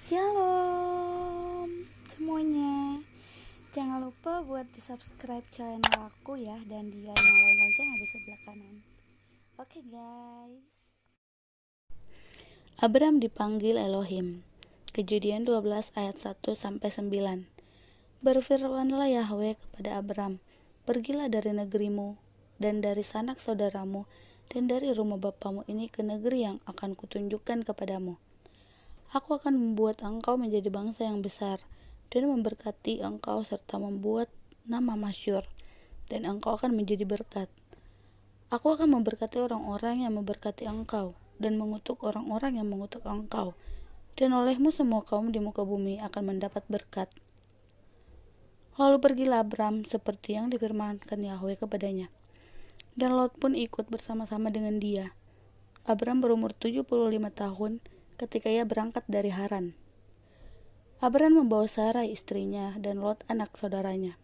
Shalom semuanya. Jangan lupa buat di subscribe channel aku ya, dan di nyalain lonceng yang di sebelah kanan. Oke guys. Abram dipanggil Elohim. Kejadian 12 ayat 1-9. Berfirmanlah Yahweh kepada Abram, pergilah dari negerimu dan dari sanak saudaramu dan dari rumah bapamu ini ke negeri yang akan kutunjukkan kepadamu. Aku akan membuat engkau menjadi bangsa yang besar dan memberkati engkau serta membuat nama masyhur, dan engkau akan menjadi berkat. Aku akan memberkati orang-orang yang memberkati engkau dan mengutuk orang-orang yang mengutuk engkau, dan olehmu semua kaum di muka bumi akan mendapat berkat. Lalu pergilah Abram seperti yang difirmankan Yahweh kepadanya, dan Lot pun ikut bersama-sama dengan dia. Abram berumur 75 tahun ketika ia berangkat dari Haran. Abram membawa Sarai istrinya dan Lot anak saudaranya,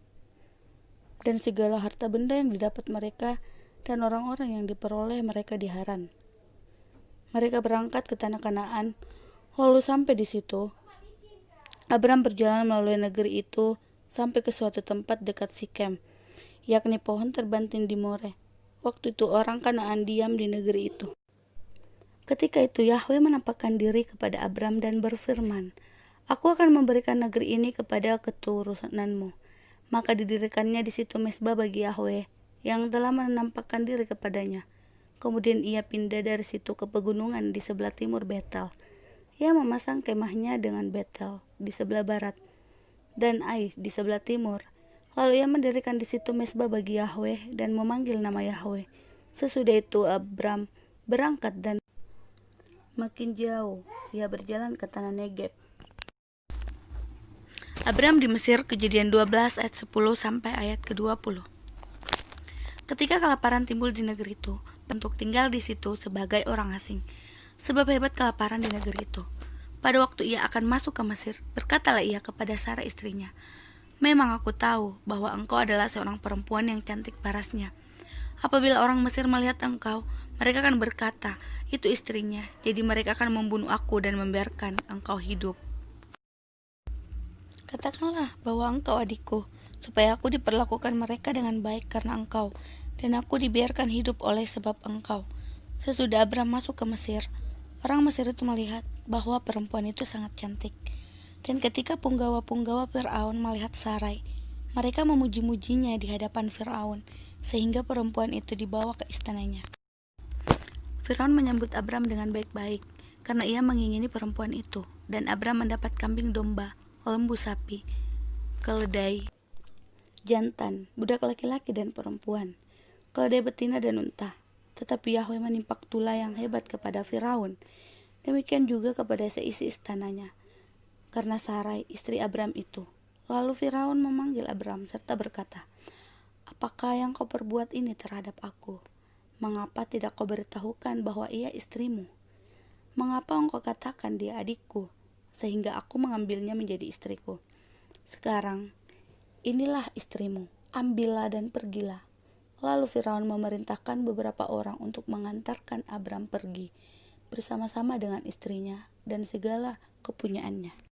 dan segala harta benda yang didapat mereka dan orang-orang yang diperoleh mereka di Haran. Mereka berangkat ke tanah Kanaan. Lalu sampai di situ, Abram berjalan melalui negeri itu sampai ke suatu tempat dekat Sikem, yakni pohon terbanting di More. Waktu itu orang Kanaan diam di negeri itu. Ketika itu Yahweh menampakkan diri kepada Abram dan berfirman, Aku akan memberikan negeri ini kepada keturunanmu. Maka didirikannya di situ mezbah bagi Yahweh yang telah menampakkan diri kepadanya. Kemudian ia pindah dari situ ke pegunungan di sebelah timur Betel. Ia memasang kemahnya dengan Betel di sebelah barat dan Ai di sebelah timur. Lalu ia mendirikan di situ mezbah bagi Yahweh dan memanggil nama Yahweh. Sesudah itu Abram berangkat dan makin jauh ia berjalan ke tanah Negeb. Abram di Mesir, Kejadian 12 ayat 10 sampai ayat ke-20. Ketika kelaparan timbul di negeri itu, untuk tinggal di situ sebagai orang asing, sebab hebat kelaparan di negeri itu. Pada waktu ia akan masuk ke Mesir, berkatalah ia kepada Sarai istrinya, Memang aku tahu bahwa engkau adalah seorang perempuan yang cantik parasnya. Apabila orang Mesir melihat engkau, mereka akan berkata, itu istrinya, jadi mereka akan membunuh aku dan membiarkan engkau hidup. Katakanlah bahwa engkau adikku, supaya aku diperlakukan mereka dengan baik karena engkau, dan aku dibiarkan hidup oleh sebab engkau. Sesudah Abram masuk ke Mesir, orang Mesir itu melihat bahwa perempuan itu sangat cantik. Dan ketika punggawa-punggawa Firaun melihat Sarai, mereka memuji-mujinya di hadapan Firaun, sehingga perempuan itu dibawa ke istananya. Firaun menyambut Abram dengan baik-baik, karena ia mengingini perempuan itu, dan Abram mendapat kambing domba, lembu sapi, keledai, jantan, budak laki-laki dan perempuan, keledai betina dan unta. Tetapi Yahweh menimpa tulah yang hebat kepada Firaun, demikian juga kepada seisi istananya, karena Sarai istri Abram itu. Lalu Firaun memanggil Abram serta berkata, Apakah yang kau perbuat ini terhadap aku? Mengapa tidak kau beritahukan bahwa ia istrimu? Mengapa engkau katakan dia adikku, sehingga aku mengambilnya menjadi istriku? Sekarang, inilah istrimu, ambillah dan pergilah. Lalu Firaun memerintahkan beberapa orang untuk mengantarkan Abram pergi, bersama-sama dengan istrinya dan segala kepunyaannya.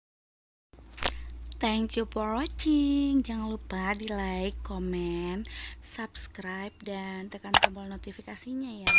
Thank you for watching. Jangan lupa di like, komen, subscribe, dan tekan tombol notifikasinya ya.